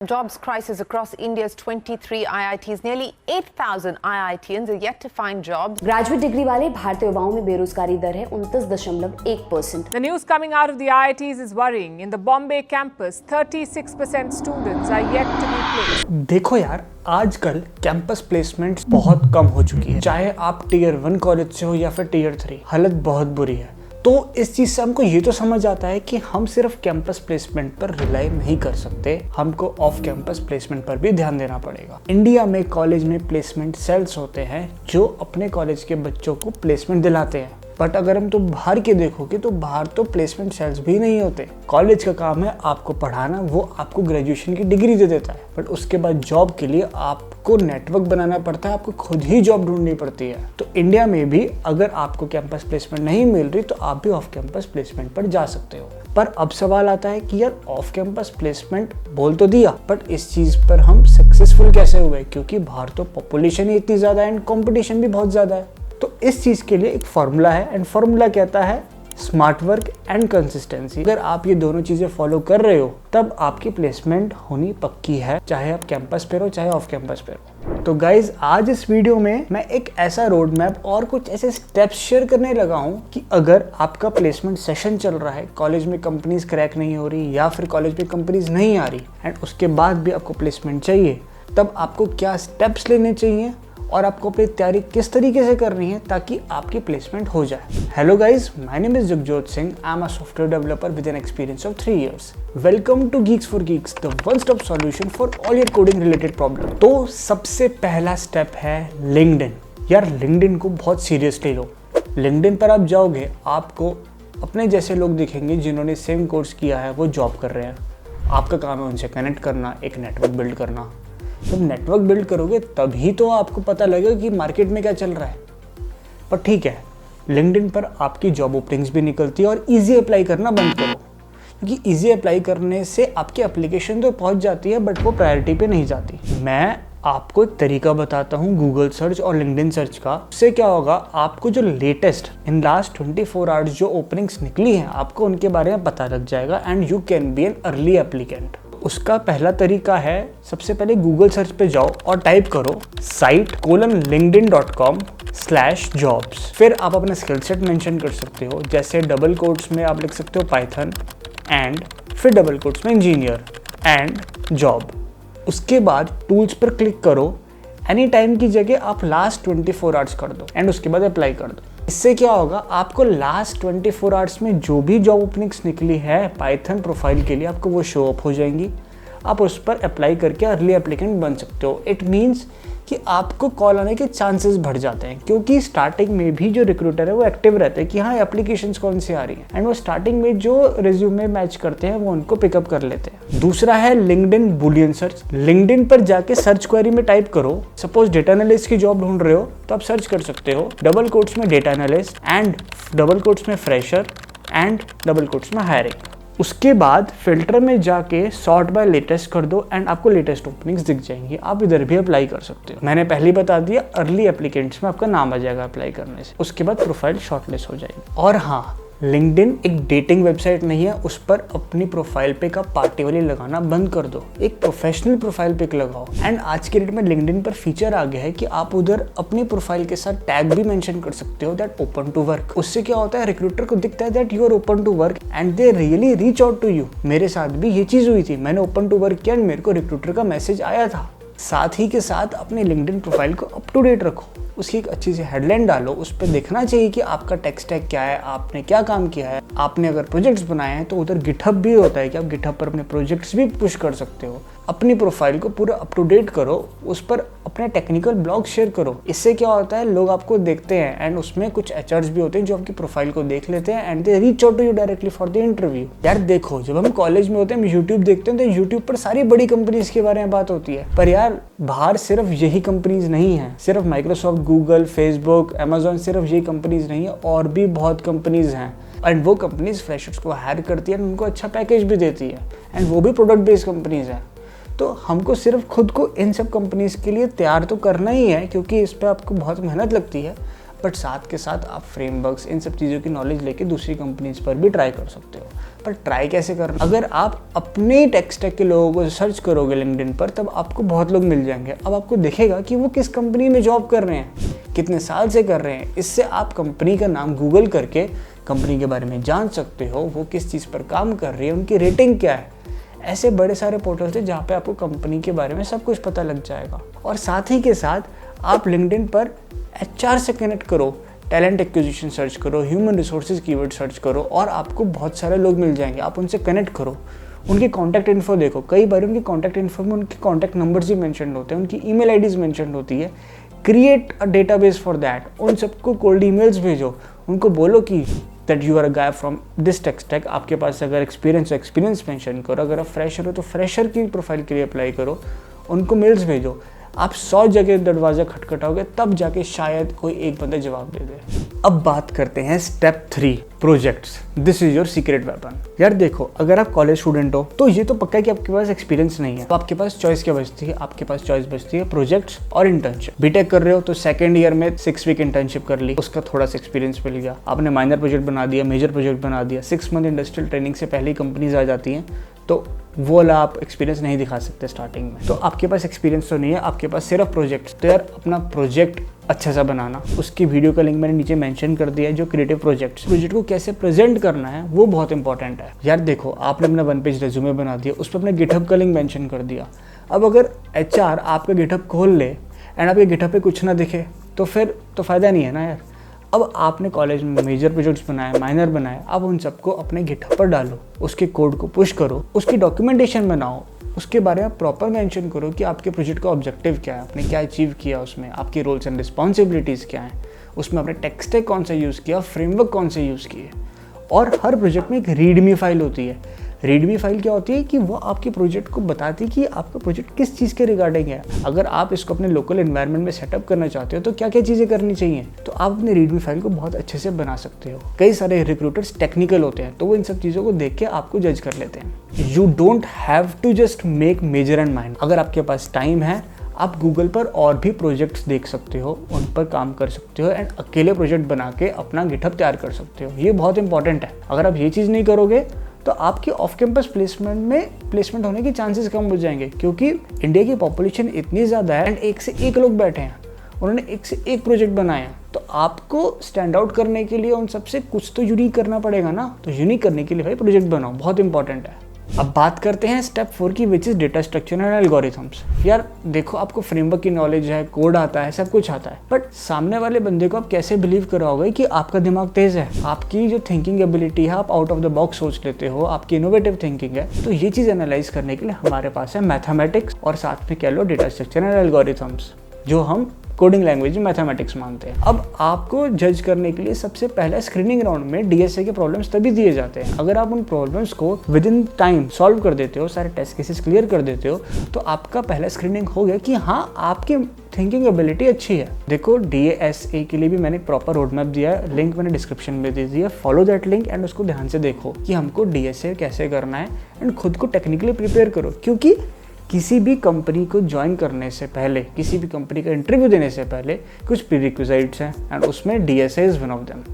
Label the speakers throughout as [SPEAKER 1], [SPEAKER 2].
[SPEAKER 1] Jobs crisis across India's 23 IITs. Nearly 8,000 IITians are yet to find jobs.
[SPEAKER 2] Graduate degree वाले भारतीय युवाओं में बेरोजगारी दर है 29.1%.
[SPEAKER 3] The news coming out of the IITs is worrying. In the Bombay campus, 36% students are yet to be placed.
[SPEAKER 4] देखो यार, आजकल campus placements बहुत कम हो चुकी है. चाहे आप टियर 1 कॉलेज से हो या फिर टियर 3, हालत बहुत बुरी है. तो इस चीज से हमको ये तो समझ आता है कि हम सिर्फ कैंपस प्लेसमेंट पर रिलाई नहीं कर सकते, हमको ऑफ कैंपस प्लेसमेंट पर भी ध्यान देना पड़ेगा. इंडिया में कॉलेज में प्लेसमेंट सेल्स होते हैं जो अपने कॉलेज के बच्चों को प्लेसमेंट दिलाते हैं. बट अगर हम तो बाहर के देखोगे तो बाहर तो प्लेसमेंट सेल्स भी नहीं होते. कॉलेज का काम है आपको पढ़ाना, वो आपको ग्रेजुएशन की डिग्री दे देता है. बट उसके बाद जॉब के लिए आपको नेटवर्क बनाना पड़ता है, आपको खुद ही जॉब ढूंढनी पड़ती है. तो इंडिया में भी अगर आपको कैंपस प्लेसमेंट नहीं मिल रही तो आप भी ऑफ कैंपस प्लेसमेंट पर जा सकते हो. पर अब सवाल आता है कि यार ऑफ कैंपस प्लेसमेंट बोल तो दिया, बट इस चीज पर हम सक्सेसफुल कैसे हुए, क्योंकि बाहर तो पॉपुलेशन ही इतनी ज्यादा है एंड कॉम्पिटिशन भी बहुत ज्यादा है. तो इस चीज के लिए एक फॉर्मूला है एंड फॉर्मूला कहता है स्मार्ट वर्क एंड कंसिस्टेंसी. अगर आप ये दोनों चीजें फॉलो कर रहे हो तब आपकी प्लेसमेंट होनी पक्की है, चाहे आप कैंपस पे हो चाहे ऑफ कैंपस पे हो. तो गाइज, आज इस वीडियो में मैं एक ऐसा रोड मैप और कुछ ऐसे स्टेप्स शेयर करने लगा हूँ कि अगर आपका प्लेसमेंट सेशन चल रहा है, कॉलेज में कंपनीज क्रैक नहीं हो रही या फिर कॉलेज में कंपनीज नहीं आ रही एंड उसके बाद भी आपको प्लेसमेंट चाहिए, तब आपको क्या स्टेप्स लेने चाहिए और आपको अपनी तैयारी किस तरीके से करनी है ताकि आपकी प्लेसमेंट हो जाए. Hello guys, my name is Jagjot Singh. I am a software developer with an experience of 3 years. Welcome to Geeks for Geeks, the one stop solution for all your coding related problem. तो सबसे पहला step है LinkedIn. यार LinkedIn को बहुत seriously लो. LinkedIn पर आप जाओगे, आपको अपने जैसे लोग दिखेंगे जिन्होंने सेम कोर्स किया है, वो जॉब कर रहे हैं. आपका काम है उनसे कनेक्ट करना, एक नेटवर्क बिल्ड करना. जब नेटवर्क बिल्ड करोगे तभी तो आपको पता लगेगा कि मार्केट में क्या चल रहा है. पर ठीक है, लिंक्डइन पर आपकी जॉब ओपनिंग्स भी निकलती है और इजी अप्लाई करना बंद करो, क्योंकि इजी अप्लाई करने से आपकी एप्लीकेशन तो पहुंच जाती है बट वो प्रायोरिटी पे नहीं जाती. मैं आपको एक तरीका बताता हूँ गूगल सर्च और लिंक्डइन सर्च का. उससे क्या होगा, आपको जो लेटेस्ट इन लास्ट 24 आवर्स जो ओपनिंग्स निकली हैं आपको उनके बारे में पता लग जाएगा and you can be an early applicant. उसका पहला तरीका है, सबसे पहले गूगल सर्च पे जाओ और टाइप करो site:linkedin.com/jobs. फिर आप अपना स्किल सेट मेंशन कर सकते हो, जैसे डबल कोट्स में आप लिख सकते हो पाइथन एंड फिर डबल कोट्स में इंजीनियर एंड जॉब. उसके बाद टूल्स पर क्लिक करो. एनी टाइम की जगह आप लास्ट 24 आवर्स कर दो एंड उसके बाद अप्लाई कर दो. इससे क्या होगा, आपको लास्ट 24 आवर्स में जो भी जॉब ओपनिंग्स निकली है पाइथन प्रोफाइल के लिए आपको वो शो अप हो जाएंगी. आप उस पर अप्लाई करके अर्ली एप्लीकेंट बन सकते हो. इट मीन्स कि आपको कॉल आने के चांसेस बढ़ जाते हैं, क्योंकि स्टार्टिंग में भी जो रिक्रूटर है वो एक्टिव रहते हैं कि हाँ एप्लीकेशंस कौन सी आ रही हैं एंड वो स्टार्टिंग में जो रिज्यूमे मैच करते हैं वो उनको पिकअप कर लेते हैं. दूसरा है लिंक्डइन बूलियन सर्च. लिंक्डइन पर जाके सर्च क्वेरी में टाइप करो, सपोज डेटा एनालिस्ट की जॉब ढूंढ रहे हो तो आप सर्च कर सकते हो डबल कोट्स में data analyst and double quotes में फ्रेशर एंड डबल कोट्स में हायरिंग. उसके बाद फिल्टर में जाके सॉर्ट बाय लेटेस्ट कर दो एंड आपको लेटेस्ट ओपनिंग्स दिख जाएंगी. आप इधर भी अप्लाई कर सकते हो. मैंने पहले ही बता दिया, अर्ली एप्लीकेंट्स में आपका नाम आ जाएगा अप्लाई करने से. उसके बाद प्रोफाइल शॉर्टलिस्ट हो जाएगी. और हाँ, लिंक्डइन एक डेटिंग वेबसाइट नहीं है, उस पर अपनी प्रोफाइल पिक आप पार्टी वाली लगाना बंद कर दो. एक प्रोफेशनल प्रोफाइल पिक लगाओ. एंड आज के डेट में लिंक्डइन पर फीचर आ गया है कि आप उधर अपनी प्रोफाइल के साथ टैग भी मेंशन कर सकते हो दैट ओपन टू वर्क. उससे क्या होता है, रिक्रूटर को दिखता है that you are open to work and they really reach out to you. मेरे साथ भी ये चीज हुई थी, मैंने ओपन टू वर्क किया एंड मेरे को रिक्रूटर का मैसेज आया था. साथ ही के साथ अपने लिंक्डइन प्रोफाइल को अप टू डेट रखो. उसकी एक अच्छी सी हेडलाइन डालो, उस पर देखना चाहिए कि आपका टेक स्टैक क्या है, आपने क्या काम किया है. आपने अगर प्रोजेक्ट्स बनाए हैं तो उधर गिटहब भी होता है कि आप गिटहब पर अपने प्रोजेक्ट्स भी पुश कर सकते हो. अपनी प्रोफाइल को पूरा अप टू डेट करो, उस पर अपने टेक्निकल ब्लॉग शेयर करो. इससे क्या होता है, लोग आपको देखते हैं एंड उसमें कुछ एचआर्स भी होते हैं जो आपकी प्रोफाइल को देख लेते हैं and they reach out to you directly for the interview. यार देखो, जब हम कॉलेज में होते हैं, हम यूट्यूब देखते हैं तो यूट्यूब पर सारी बड़ी कंपनीज के बारे में बात होती है. पर यार बाहर सिर्फ यही कंपनीज नहीं है, सिर्फ माइक्रोसॉफ्ट, गूगल, फेसबुक, अमेजोन, सिर्फ यही कंपनीज नहीं है, और भी बहुत कंपनीज हैं. एंड वो कंपनीज फ्रेशर्स को हायर करती है एंड उनको अच्छा पैकेज भी देती है एंड वो भी प्रोडक्ट बेस्ड कंपनीज है. तो हमको सिर्फ खुद को इन सब कंपनीज के लिए तैयार तो करना ही है, क्योंकि इस पर आपको बहुत मेहनत लगती है. बट साथ के साथ आप फ्रेमवर्क्स इन सब चीज़ों की नॉलेज लेके दूसरी कंपनीज पर भी ट्राई कर सकते हो। पर ट्राई कैसे करना? अगर आप अपने टेक स्टैक के लोगों को सर्च करोगे लिंक्डइन पर, तब आपको बहुत लोग मिल जाएंगे। अब आपको दिखेगा कि वो किस कंपनी में जॉब कर रहे हैं, कितने साल से कर रहे हैं। इससे आप कंपनी का नाम गूगल करके कंपनी के बारे में जान सकते हो, वो किस चीज़ पर काम कर रही है, उनकी रेटिंग क्या है। ऐसे बड़े सारे पोर्टल्स हैं जहाँ पे आपको कंपनी के बारे में सब कुछ पता लग जाएगा। और साथ ही के साथ आप लिंक्डइन पर HR से कनेक्ट करो, टैलेंट एक्विजिशन सर्च करो, ह्यूमन रिसोर्सेज कीवर्ड सर्च करो और आपको बहुत सारे लोग मिल जाएंगे। आप उनसे कनेक्ट करो, उनकी कॉन्टैक्ट इन्फो देखो। कई बार उनकी कॉन्टैक्ट इन्फो में उनके कॉन्टैक्ट नंबर्स भी मेंशन होते हैं, उनकी ईमेल आईडीज मेंशन होती है। Create a database for that. उन सबको कोल्ड ईमेल्स भेजो, उनको बोलो कि that you are a guy from this tech stack. आपके पास अगर एक्सपीरियंस हो, एक्सपीरियंस मेंशन करो। अगर आप फ्रेशर हो तो फ्रेशर की प्रोफाइल के लिए अप्लाई करो, उनको मेल्स भेजो। आप 100 जगह दरवाज़ा खटखटाओगे तब जाके शायद कोई एक बंदा जवाब दे दे। अब बात करते हैं step 3, projects. This is your secret weapon. यार देखो, अगर आप कॉलेज स्टूडेंट हो तो ये तो पक्का है कि आपके पास एक्सपीरियंस नहीं है, तो आपके पास चॉइस क्या बचती है? आपके पास चॉइस बचती है प्रोजेक्ट्स और इंटर्नशिप। बीटेक कर रहे हो तो सेकंड ईयर में 6 वीक इंटर्नशिप कर ली, उसका थोड़ा सा एक्सपीरियंस मिल गया। आपने माइनर प्रोजेक्ट बना दिया, मेजर प्रोजेक्ट बना दिया। 6 मंथ इंडस्ट्रियल ट्रेनिंग से पहले ही कंपनीज आ जाती हैं, तो वो वाला आप एक्सपीरियंस नहीं दिखा सकते स्टार्टिंग में। तो आपके पास एक्सपीरियंस तो नहीं है, आपके पास सिर्फ प्रोजेक्ट्स। तो यार अपना प्रोजेक्ट अच्छा सा बनाना, उसकी वीडियो का लिंक मैंने नीचे मेंशन कर दिया है। जो क्रिएटिव प्रोजेक्ट को कैसे प्रेजेंट करना है वो बहुत इंपॉर्टेंट है। यार देखो, आपने अपना 1 पेज रेज्यूमे बना दिया, उस पर अपने गिटहब का लिंक मेंशन कर दिया। अब अगर HR आपका गिटहब खोल ले एंड आपके गिटहब पे कुछ ना दिखे तो फिर तो फ़ायदा नहीं है ना यार। अब आपने कॉलेज में मेजर प्रोजेक्ट्स बनाए, माइनर बनाए, अब उन सबको अपने गिटहब पर डालो, उसके कोड को पुश करो, उसकी डॉक्यूमेंटेशन बनाओ, उसके बारे में प्रॉपर मेंशन करो कि आपके प्रोजेक्ट का ऑब्जेक्टिव क्या है, आपने क्या अचीव किया उसमें, आपकी रोल्स एंड रिस्पॉन्सिबिलिटीज़ क्या हैं, उसमें आपने टेक स्टैक कौन सा यूज़ किया, फ्रेमवर्क कौन से यूज़ किए। और हर प्रोजेक्ट में एक रीडमी फाइल होती है। रीडमी फाइल क्या होती है कि वो आपके प्रोजेक्ट को बताती है कि आपका प्रोजेक्ट किस चीज़ के रिगार्डिंग है। अगर आप इसको अपने लोकल एनवायरनमेंट में सेटअप करना चाहते हो तो क्या क्या चीज़ें करनी चाहिए, तो आप अपने रीडमी फाइल को बहुत अच्छे से बना सकते हो। कई सारे रिक्रूटर्स टेक्निकल होते हैं तो वो इन सब चीज़ों को देख के आपको जज कर लेते हैं। You don't have to just make major and minor. अगर आपके पास टाइम है, आप गूगल पर और भी प्रोजेक्ट्स देख सकते हो, उन पर काम कर सकते हो एंड अकेले प्रोजेक्ट बना के अपना गिटहब तैयार कर सकते हो। ये बहुत इंपॉर्टेंट है। अगर आप ये चीज़ नहीं करोगे तो आपकी ऑफ कैंपस प्लेसमेंट होने के चांसेस कम हो जाएंगे, क्योंकि इंडिया की पॉपुलेशन इतनी ज़्यादा है एंड एक से एक लोग बैठे हैं, उन्होंने एक से एक प्रोजेक्ट बनाए हैं। तो आपको स्टैंड आउट करने के लिए उन सबसे कुछ तो यूनिक करना पड़ेगा ना। तो यूनिक करने के लिए भाई प्रोजेक्ट बनाओ, बहुत इंपॉर्टेंट है। अब बात करते हैं स्टेप 4 की, which is data structure and algorithms. यार देखो, आपको फ्रेमवर्क की नॉलेज है, कोड आता है, सब कुछ आता है, बट सामने वाले बंदे को आप कैसे बिलीव कराओगे कि आपका दिमाग तेज है, आपकी जो थिंकिंग एबिलिटी है, आप आउट ऑफ द बॉक्स सोच लेते हो, आपकी इनोवेटिव थिंकिंग है। तो ये चीज़ एनालाइज करने के लिए हमारे पास है मैथमेटिक्स और साथ में कह लो डेटा स्ट्रक्चर एंड एल्गोरिथम्स, जो हम कोडिंग लैंग्वेज में मैथमेटिक्स मानते हैं। अब आपको जज करने के लिए सबसे पहले स्क्रीनिंग राउंड में DSA के प्रॉब्लम्स तभी दिए जाते हैं। अगर आप उन प्रॉब्लम्स को विद इन टाइम सॉल्व कर देते हो, सारे टेस्ट केसेस क्लियर कर देते हो, तो आपका पहला स्क्रीनिंग हो गया कि हाँ, आपकी थिंकिंग एबिलिटी अच्छी है। देखो, DSA के लिए भी मैंने प्रॉपर रोड मैप दिया है, लिंक मैंने डिस्क्रिप्शन में दे दिया। फॉलो दैट लिंक एंड उसको ध्यान से देखो कि हमको DSA कैसे करना है एंड खुद को टेक्निकली प्रिपेयर करो, क्योंकि किसी भी कंपनी को ज्वाइन करने से पहले, किसी भी कंपनी का इंटरव्यू देने से पहले कुछ प्रीरिक्विजिट्स हैं एंड उसमें DSA is one of them.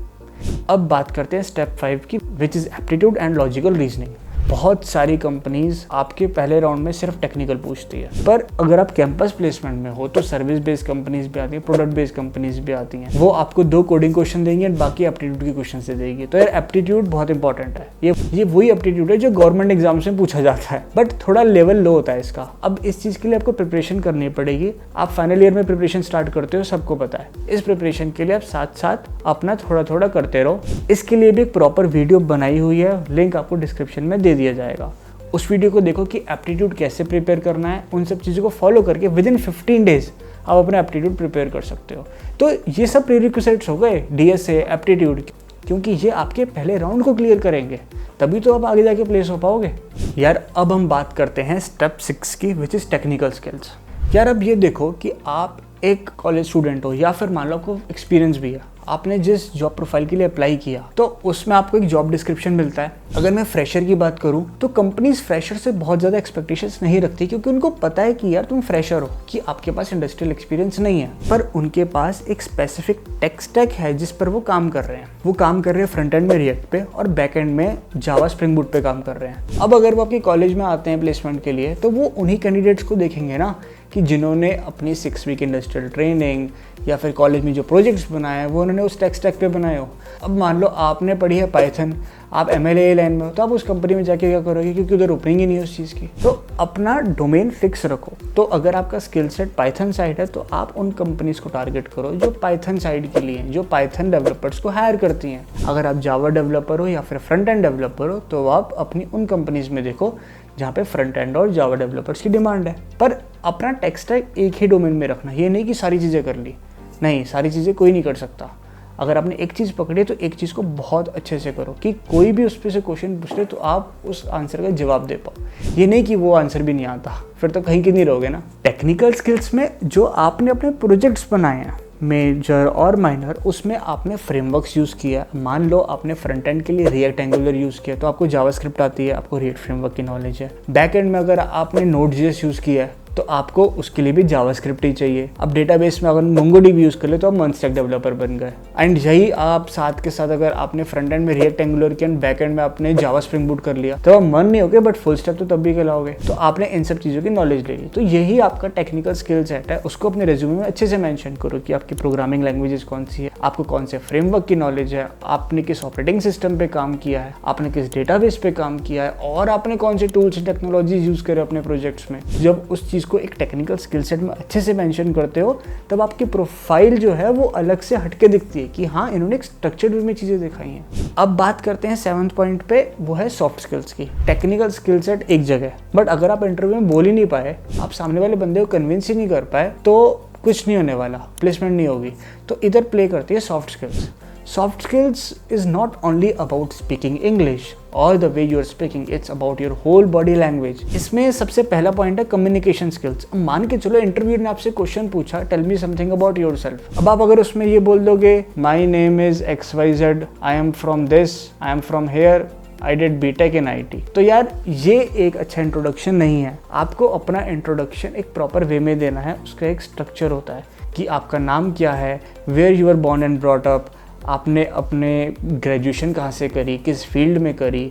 [SPEAKER 4] अब बात करते हैं स्टेप 5 की, which is aptitude and logical reasoning. बहुत सारी कंपनीज आपके पहले राउंड में सिर्फ टेक्निकल पूछती है, पर अगर आप कैंपस प्लेसमेंट में हो तो सर्विस बेस्ड कंपनीज भी आती हैं, प्रोडक्ट बेस्ड कंपनीज भी आती हैं। वो आपको 2 कोडिंग क्वेश्चन देंगे एंड बाकी एप्टीट्यूड के क्वेश्चन से देंगी। तो यार एप्टीट्यूड बहुत इंपॉर्टेंट है। ये वही एप्टीट्यूड है जो गवर्नमेंट एग्जाम्स में पूछा जाता है, बट थोड़ा लेवल लो होता है इसका। अब इस चीज़ के लिए आपको प्रिपरेशन करनी पड़ेगी। आप फाइनल ईयर में प्रिपरेशन स्टार्ट करते हो, सबको पता है। इस प्रिपरेशन के लिए आप साथ साथ अपना थोड़ा थोड़ा करते रहो। इसके लिए भी एक प्रॉपर वीडियो बनाई हुई है, लिंक आपको डिस्क्रिप्शन में दे दिया जाएगा। उस वीडियो को देखो कि एप्टीट्यूड कैसे प्रिपेयर करना है। उन सब चीज़ों को फॉलो करके विद इन 15 डेज आप अपने एप्टीट्यूड प्रिपेयर कर सकते हो। तो ये सब प्रीरिक्विजिट्स हो गए, DSA, एप्टीट्यूड, क्योंकि ये आपके पहले राउंड को क्लियर करेंगे, तभी तो आप आगे जाके प्लेस हो पाओगे। यार अब हम बात करते हैं स्टेप 6 की, विच इज़ टेक्निकल स्किल्स। यार अब ये देखो कि आप एक कॉलेज स्टूडेंट हो या फिर मान लो आपको एक्सपीरियंस भी है, आपने जिस जॉब प्रोफाइल के लिए अप्लाई किया तो उसमें आपको एक जॉब डिस्क्रिप्शन मिलता है। अगर मैं फ्रेशर की बात करूं तो कंपनीज फ्रेशर से बहुत ज़्यादा एक्सपेक्टेशंस नहीं रखती, क्योंकि उनको पता है कि यार तुम फ्रेशर हो, कि आपके पास इंडस्ट्रियल एक्सपीरियंस नहीं है, पर उनके पास एक स्पेसिफिक टेक स्टैक है जिस पर वो काम कर रहे हैं। वो काम कर रहे हैं फ्रंट एंड में रिएक्ट पे और बैक एंड में जावा स्प्रिंग बूट पे काम कर रहे हैं। अब अगर वो आपके कॉलेज में आते हैं प्लेसमेंट के लिए तो वो उन्हीं कैंडिडेट्स को देखेंगे ना कि जिन्होंने अपनी 6 वीक इंडस्ट्रियल ट्रेनिंग या फिर कॉलेज में जो प्रोजेक्ट्स बनाए हैं वो उन्होंने उस टेक स्टैक पे बनाए हो। अब मान लो आपने पढ़ी है पाइथन, आप MLA लाइन में हो, तो आप उस कंपनी में जाके क्या करोगे, क्योंकि उधर ओपनिंग ही नहीं है उस चीज़ की। तो अपना डोमेन फिक्स रखो। तो अगर आपका स्किल सेट पाइथन साइड है तो आप उन कंपनीज को टारगेट करो जो पाइथन साइड के लिए, जो पाइथन डेवलपर्स को हायर करती हैं। अगर आप जावा डेवलपर हो या फिर फ्रंट एंड डेवलपर हो तो आप अपनी उन कंपनीज में देखो जहाँ पे फ्रंट एंड और जावा डेवलपर्स की डिमांड है। पर अपना टेक स्टैक एक ही डोमेन में रखना, ये नहीं कि सारी चीज़ें कर ली, नहीं, सारी चीज़ें कोई नहीं कर सकता। अगर आपने एक चीज़ पकड़ी तो एक चीज़ को बहुत अच्छे से करो कि कोई भी उस पर से क्वेश्चन पूछ ले तो आप उस आंसर का जवाब दे पाओ। ये नहीं कि वो आंसर भी नहीं आता, फिर तो कहीं के नहीं रहोगे ना। टेक्निकल स्किल्स में जो आपने अपने प्रोजेक्ट्स बनाए हैं मेजर और माइनर, उसमें आपने फ्रेमवर्क्स यूज़ किया। मान लो आपने फ्रंट एंड के लिए रिएक्ट एंगुलर यूज़ किया तो आपको जावास्क्रिप्ट आती है, आपको रिएक्ट फ्रेमवर्क की नॉलेज है। बैक एंड में अगर आपने नोड.जेएस यूज़ किया है तो आपको उसके लिए भी जावास्क्रिप्ट ही चाहिए। अब डेटाबेस में अगर मोंगोडीबी यूज़ कर ले तो आप मंस्टैक डेवलपर बन गए। एंड यही आप साथ के साथ अगर आपने फ्रंट एंड में रिएक्ट एंगुलर किया एंड बैक एंड में आपने जावा स्प्रिंग बूट कर लिया तो आप मन नहीं होगे, बट फुल स्टैक तो तब भी कहलाओगे। तो आपने इन सब चीज़ों की नॉलेज ले ली। तो यही आपका टेक्निकल स्किल सेट है, उसको अपने रेज्यूमे में अच्छे से मेंशन करो कि आपकी प्रोग्रामिंग लैंग्वेजेस कौन सी है, आपको कौन से फ्रेमवर्क की नॉलेज है, आपने किस ऑपरेटिंग सिस्टम पे काम किया है, आपने किस डेटाबेस पे काम किया है और आपने कौन से टूल्स टेक्नोलॉजीज यूज़ करे अपने प्रोजेक्ट्स में। जब उस चीज़ को एक टेक्निकल स्किल सेट में अच्छे से मेंशन करते हो तब आपकी प्रोफाइल जो है वो अलग से हटके दिखती है कि हाँ, इन्होंने एक स्ट्रक्चर्ड वे में चीजें दिखाई हैं। अब बात करते हैं 7th पॉइंट पे, वो है सॉफ्ट स्किल्स की। टेक्निकल स्किल सेट एक जगह, बट अगर आप इंटरव्यू में बोल ही नहीं पाए, आप सामने वाले बंदे को कन्विंस ही नहीं कर पाए तो कुछ नहीं होने वाला, प्लेसमेंट नहीं होगी। तो इधर प्ले करती है soft skills. Soft skills is not only about speaking English or the way you are speaking, it's about your whole body language. इसमें सबसे पहला पॉइंट है कम्युनिकेशन स्किल्स। मान के चलो इंटरव्यू ने आपसे क्वेश्चन पूछा, tell me something about yourself. अब आप अगर उसमें ये बोल दोगे my name is XYZ, I am from this, I am from here, I did BTech in IT, तो यार ये एक अच्छा इंट्रोडक्शन नहीं है। आपको अपना इंट्रोडक्शन एक प्रॉपर वे में देना है। उसका एक स्ट्रक्चर होता है कि आपका नाम क्या है, where you are born and brought up, आपने अपने ग्रेजुएशन कहाँ से करी, किस फील्ड में करी,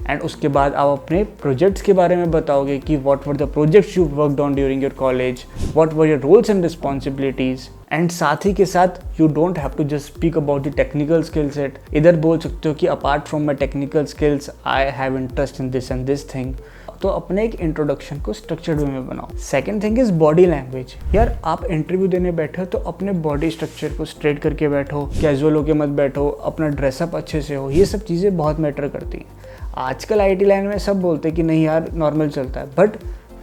[SPEAKER 4] एंड उसके बाद आप अपने प्रोजेक्ट्स के बारे में बताओगे कि what were the projects you worked on during your college, what were your roles and responsibilities. And साथ ही के साथ you don't have to just speak about the technical skill set. इधर बोल सकते हो कि apart from my technical skills I have interest in this and this thing. तो अपने एक इंट्रोडक्शन को स्ट्रक्चर्ड वे में बनाओ। Second thing is body language. यार आप इंटरव्यू देने बैठे हो तो अपने बॉडी स्ट्रक्चर को स्ट्रेट करके बैठो, कैजुअल होके मत बैठो, अपना ड्रेसअप अच्छे से हो। ये सब चीज़ें बहुत मैटर करती हैं। आजकल IT लाइन में सब बोलते हैं कि नहीं यार नॉर्मल चलता है, but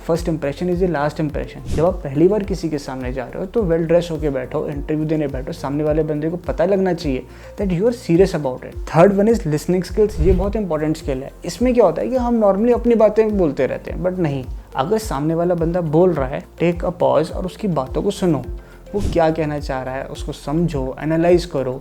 [SPEAKER 4] first impression is the last impression. जब आप पहली बार किसी के सामने जा रहे हो तो वेल ड्रेस होके बैठो, इंटरव्यू देने बैठो, सामने वाले बंदे को पता लगना चाहिए that you are serious about it. Third one is listening skills. ये बहुत इंपॉर्टेंट स्किल है। इसमें क्या होता है कि हम नॉर्मली अपनी बातें बोलते रहते हैं, बट नहीं, अगर सामने वाला बंदा बोल रहा है, टेक अ पॉज और उसकी बातों को सुनो, वो क्या कहना चाह रहा है उसको समझो, एनालाइज करो,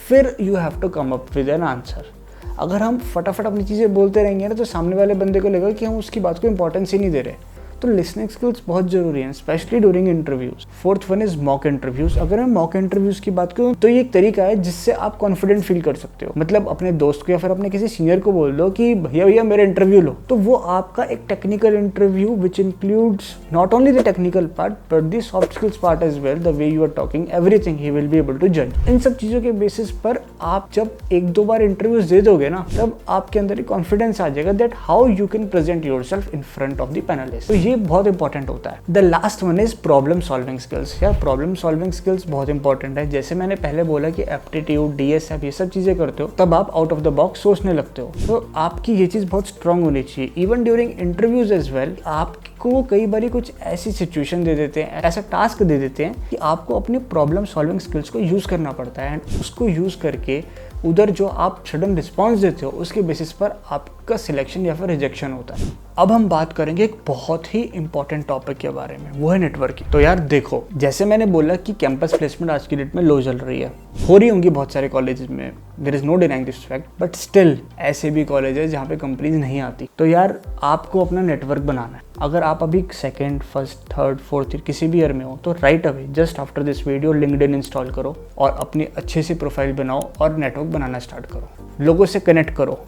[SPEAKER 4] फिर you have to come up with an answer. अगर हम फटाफट अपनी चीज़ें बोलते रहेंगे ना तो सामने वाले बंदे को लगेगा कि हम उसकी बात को इंपॉर्टेंस ही नहीं दे रहे। तो लिसनिंग स्किल्स बहुत जरूरी हैं, specially during interviews. Fourth one is mock interviews. अगर मैं मॉक इंटरव्यूज की बात करूँ तो ये एक तरीका है जिससे आप कॉन्फिडेंट फील कर सकते हो। मतलब अपने दोस्त को या फिर अपने किसी सीनियर को बोल दो कि भैया भैया मेरा इंटरव्यू लो, तो वो आपका एक technical interview which includes not only the technical part but the soft skills part as well, the way you are talking, everything he will be able to जज। इन सब चीज़ों के बेसिस पर आप जब 1-2 बार इंटरव्यूज दे दोगे ना, तब आपके अंदर एक कॉन्फिडेंस आ जाएगा that how you can present yourself in front of the panelist. तो ये बहुत इंपॉर्टेंट होता है। The last one is problem solving skills. यार प्रॉब्लम सॉल्विंग स्किल्स बहुत इंपॉर्टेंट है। जैसे मैंने पहले बोला कि एप्टीट्यूड, DSF ये सब चीजें करते हो तब आप आउट ऑफ द बॉक्स सोचने लगते हो। तो आपकी ये चीज बहुत स्ट्रांग होनी चाहिए। Even during interviews as well आपको कई बार कुछ ऐसी सिचुएशन दे देते हैं, ऐसा टास्क दे देते हैं कि आपको अपनी प्रॉब्लम सॉल्विंग स्किल्स को यूज करना पड़ता है। एंड उसको यूज करके उधर जो आप सडन रिस्पॉन्स देते हो उसके बेसिस पर आपका सिलेक्शन या फिर रिजेक्शन होता है। अब हम बात करेंगे एक बहुत ही इंपॉर्टेंट टॉपिक के बारे में, वो है नेटवर्किंग। तो यार देखो, जैसे मैंने बोला कि कैंपस प्लेसमेंट आज की डेट में लो चल रही है, हो रही होंगी बहुत सारे कॉलेजेस में, there is no denying this fact, but still ऐसे भी कॉलेज है जहाँ पे कंपनीज नहीं आती। तो यार आपको अपना नेटवर्क बनाना है। अगर आप अभी second, first, third, fourth year किसी भी ईयर में हो, तो right away just after this video LinkedIn install करो और अपनी अच्छी सी प्रोफाइल बनाओ और नेटवर्क बनाना स्टार्ट करो। लोगों से कनेक्ट करो,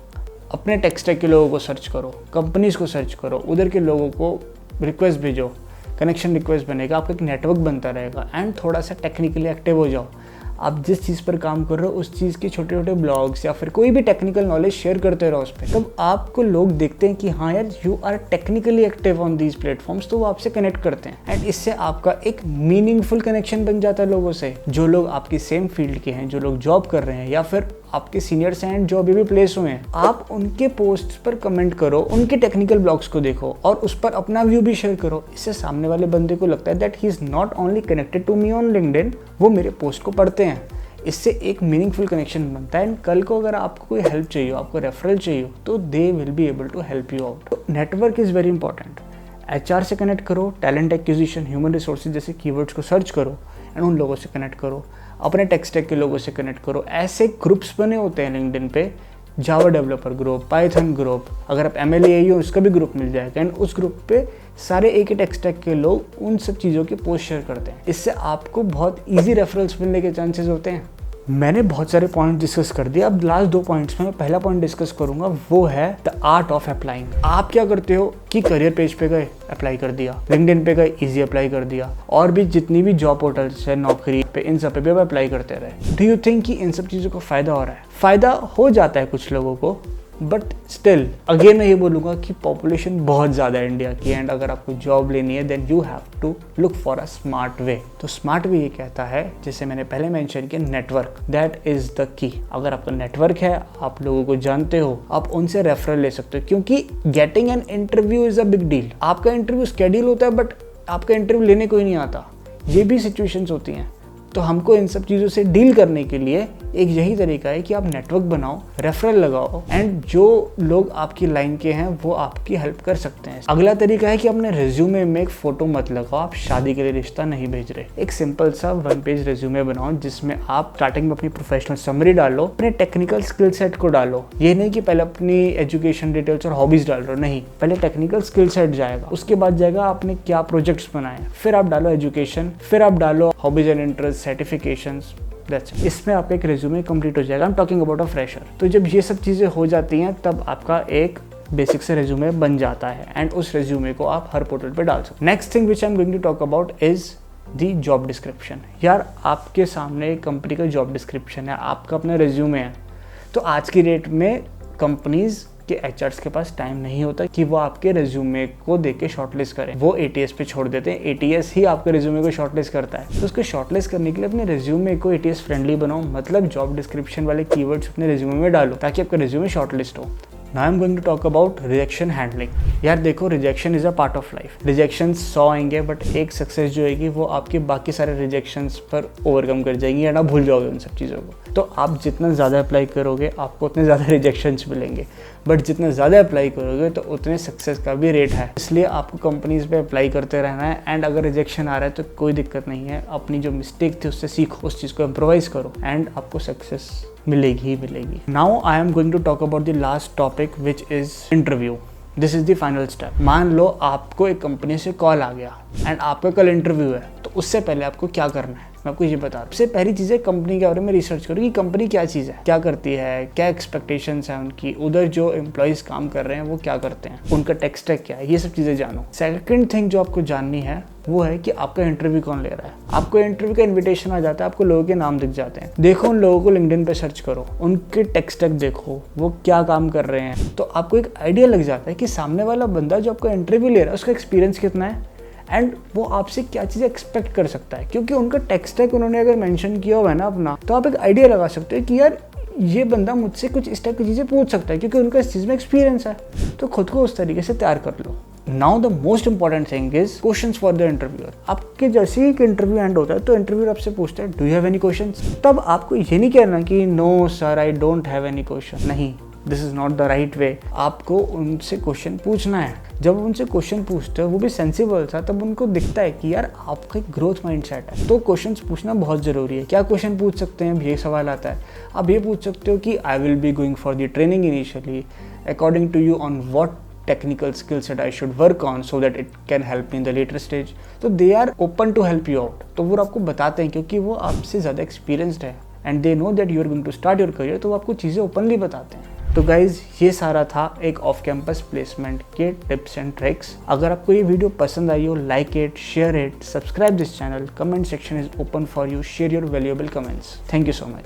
[SPEAKER 4] अपने टेक स्टैक के लोगों को सर्च करो, कंपनीज को सर्च करो, उधर के लोगों को रिक्वेस्ट भेजो, कनेक्शन रिक्वेस्ट बनेगा, आपका एक नेटवर्क बनता रहेगा। एंड थोड़ा सा टेक्निकली एक्टिव हो जाओ। आप जिस चीज़ पर काम कर रहे हो उस चीज़ के छोटे छोटे ब्लॉग्स या फिर कोई भी टेक्निकल नॉलेज शेयर करते रहो उस पर। तब आपको लोग देखते हैं कि हाँ यार you are technically active on these platforms, तो वो आपसे कनेक्ट करते हैं। एंड इससे आपका एक मीनिंगफुल कनेक्शन बन जाता है लोगों से, जो लोग आपकी सेम फील्ड के हैं, जो लोग जॉब कर रहे हैं या फिर आपके सीनियर्स हैं जो अभी भी प्लेस हुए हैं। आप उनके पोस्ट पर कमेंट करो, उनके टेक्निकल ब्लॉग्स को देखो और उस पर अपना व्यू भी शेयर करो। इससे सामने वाले बंदे को लगता है that he is not only connected to me on LinkedIn, वो मेरे पोस्ट को पढ़ते हैं। इससे एक मीनिंगफुल कनेक्शन बनता है। एंड कल को अगर आपको कोई हेल्प चाहिए, आपको रेफरल चाहिए, तो they will be able to help you out. तो network is very important. HR से कनेक्ट करो, टैलेंट एक्विजिशन, ह्यूमन रिसोर्सेज जैसे कीवर्ड्स को सर्च करो एंड उन लोगों से कनेक्ट करो, अपने टेक स्टैक के लोगों से कनेक्ट करो। ऐसे ग्रुप्स बने होते हैं लिंक्डइन पे, Java developer group, Python group, अगर आप MLA हो उसका भी ग्रुप मिल जाएगा। एंड उस ग्रुप पे सारे एक ही टेक स्टैक के लोग उन सब चीज़ों की पोस्ट शेयर करते हैं। इससे आपको बहुत ईजी रेफरल्स मिलने के चांसेस होते हैं। मैंने बहुत सारे पॉइंट डिस्कस कर दिए, अब लास्ट 2 पॉइंट्स में मैं पहला पॉइंट डिस्कस करूंगा, वो है द आर्ट ऑफ अप्लाइंग। आप क्या करते हो कि करियर पेज पे गए, अप्लाई कर दिया, लिंक्डइन पे गए, इजी अप्लाई कर दिया, और भी जितनी भी जॉब पोर्टल्स है, नौकरी पे, इन सब पे भी अप्लाई करते रहे। डू यू थिंक कि इन सब चीज़ों को फ़ायदा हो रहा है? फ़ायदा हो जाता है कुछ लोगों को, बट स्टिल अगेन मैं ये बोलूँगा कि पॉपुलेशन बहुत ज़्यादा है इंडिया की। एंड अगर आपको जॉब लेनी है then you have to look for a smart way. तो स्मार्ट वे ये कहता है, जैसे मैंने पहले मेंशन किया, network, that is the key. अगर आपका नेटवर्क है, आप लोगों को जानते हो, आप उनसे रेफरल ले सकते हो, क्योंकि getting an interview is a big deal. आपका इंटरव्यू स्केड्यूल होता है बट आपका इंटरव्यू लेने कोई नहीं आता। ये भी सिचुएशंस होती हैं। तो हमको इन सब चीज़ों से डील करने के लिए एक यही तरीका है कि आप नेटवर्क बनाओ, रेफरल लगाओ, एंड जो लोग आपकी लाइन के हैं वो आपकी हेल्प कर सकते हैं। अगला तरीका है कि अपने रिज्यूमे में एक फ़ोटो मत लगाओ, आप शादी के लिए रिश्ता नहीं भेज रहे। एक सिंपल सा 1 पेज रिज्यूमे बनाओ जिसमें आप स्टार्टिंग में अपनी प्रोफेशनल समरी डालो, अपने टेक्निकल स्किल सेट को डालो। ये नहीं कि पहले अपनी एजुकेशन डिटेल्स और हॉबीज़ डाल रहे हो, नहीं, पहले टेक्निकल स्किल सेट जाएगा, उसके बाद जाएगा आपने क्या प्रोजेक्ट्स बनाए, फिर आप डालो एजुकेशन, फिर आप डालो हॉबीज एंड इंटरेस्ट, सर्टिफिकेशंस। इसमें आप एक रिज्यूमे कंप्लीट हो जाएगा। I am talking about a fresher. तो जब ये सब चीज़ें हो जाती हैं तब आपका एक बेसिक से रिज्यूमे बन जाता है एंड उस रिज्यूमे को आप हर पोर्टल पे डाल सकते हैं। Next thing which I am going to talk about is the job description. यार आपके सामने एक कंपनी का जॉब डिस्क्रिप्शन है, आपका अपना रिज्यूमे है। तो आज की डेट में कंपनीज के HRs के पास टाइम नहीं होता कि वो आपके रिज्यूमे को देख के शॉर्टलिस्ट करें। वो ATS पे छोड़ देते हैं, ATS ही आपके रिज्यूमे को शॉर्टलिस्ट करता है। तो उसको शॉर्टलिस्ट करने के लिए अपने रिज्यूमे को ATS फ्रेंडली बनाओ, मतलब जॉब डिस्क्रिप्शन वाले कीवर्ड्स अपने रिज्यूमे में डालो ताकि आपका रिज्यूमे शॉर्टलिस्ट हो। Now I am going to talk about rejection handling. यार देखो, rejection is a part of life. Rejection 100 आएंगे बट एक सक्सेस जो आएगी वो आपके बाकी सारे रिजेक्शंस पर ओवरकम कर जाएंगी या ना भूल जाओगे उन सब चीज़ों को। तो आप जितना ज़्यादा अप्लाई करोगे आपको उतने ज़्यादा रिजेक्शंस मिलेंगे, बट जितना ज़्यादा अप्लाई करोगे तो उतने सक्सेस का भी रेट है। इसलिए आपको कंपनीज पे अप्लाई करते रहना है। एंड अगर रिजेक्शन आ रहा है तो कोई दिक्कत नहीं है, अपनी जो मिस्टेक थी उससे सीखो, उस चीज़ को इम्प्रोवाइज करो एंड आपको सक्सेस मिलेगी ही मिलेगी। Now I am going to talk about the last topic which is interview. This is the final step. मान लो आपको एक कंपनी से कॉल आ गया एंड आपका कल इंटरव्यू है, तो उससे पहले आपको क्या करना है मैं आपको ये बता रहा हूँ। सबसे पहली चीज़ है कंपनी के बारे में रिसर्च करो कि कंपनी क्या चीज़ है, क्या करती है, क्या एक्सपेक्टेशंस हैं उनकी, उधर जो एम्प्लॉयज़ काम कर रहे हैं वो क्या करते हैं, उनका टेक स्टैक क्या है, ये सब चीज़ें जानो। सेकंड थिंग जो आपको जाननी है वो है कि आपका इंटरव्यू कौन ले रहा है। आपको इंटरव्यू का इन्विटेशन आ जाता है, आपको लोगों के नाम दिख जाते हैं, देखो उन लोगों को लिंक्डइन पे सर्च करो, उनके टेक स्टैक देखो, वो क्या काम कर रहे हैं, तो आपको एक आइडिया लग जाता है कि सामने वाला बंदा जो आपका इंटरव्यू ले रहा है उसका एक्सपीरियंस कितना है एंड वो आपसे क्या चीज़ें एक्सपेक्ट कर सकता है। क्योंकि उनका टेक स्टैक उन्होंने अगर मेंशन किया हुआ है ना अपना, तो आप एक आइडिया लगा सकते हो कि यार ये बंदा मुझसे कुछ इस टाइप की चीज़ें पूछ सकता है क्योंकि उनका इस चीज़ में एक्सपीरियंस है। तो खुद को उस तरीके से तैयार कर लो। Now the most important thing is questions for the interviewer. आपके जैसे ही इंटरव्यू एंड होता है तो इंटरव्यूअर आपसे पूछता है do you have any questions. तब आपको ये नहीं कहना कि no sir I don't have any question, नहीं, this is not the right way. आपको उनसे क्वेश्चन पूछना है। जब उनसे क्वेश्चन पूछते हो वो भी सेंसिबल था, तब उनको दिखता है कि यार आपका एक ग्रोथ माइंडसेट है। तो क्वेश्चन पूछना बहुत ज़रूरी है। क्या क्वेश्चन पूछ सकते हैं, अब ये सवाल आता है। आप ये पूछ सकते हो कि I will be going for the training initially, according to you on what technical skill set I should work on so that it can help me in the later stage. तो they are open to help you out. तो वो आपको बताते हैं क्योंकि वो आपसे ज़्यादा experienced है and they know that you are going to start your career, तो वो आपको चीज़ें openly बताते हैं। तो गाइज ये सारा था एक ऑफ कैंपस प्लेसमेंट के टिप्स एंड ट्रिक्स। अगर आपको ये वीडियो पसंद आई हो, like it, share it, subscribe this channel, comment section is open for you, share your valuable comments. Thank you so much.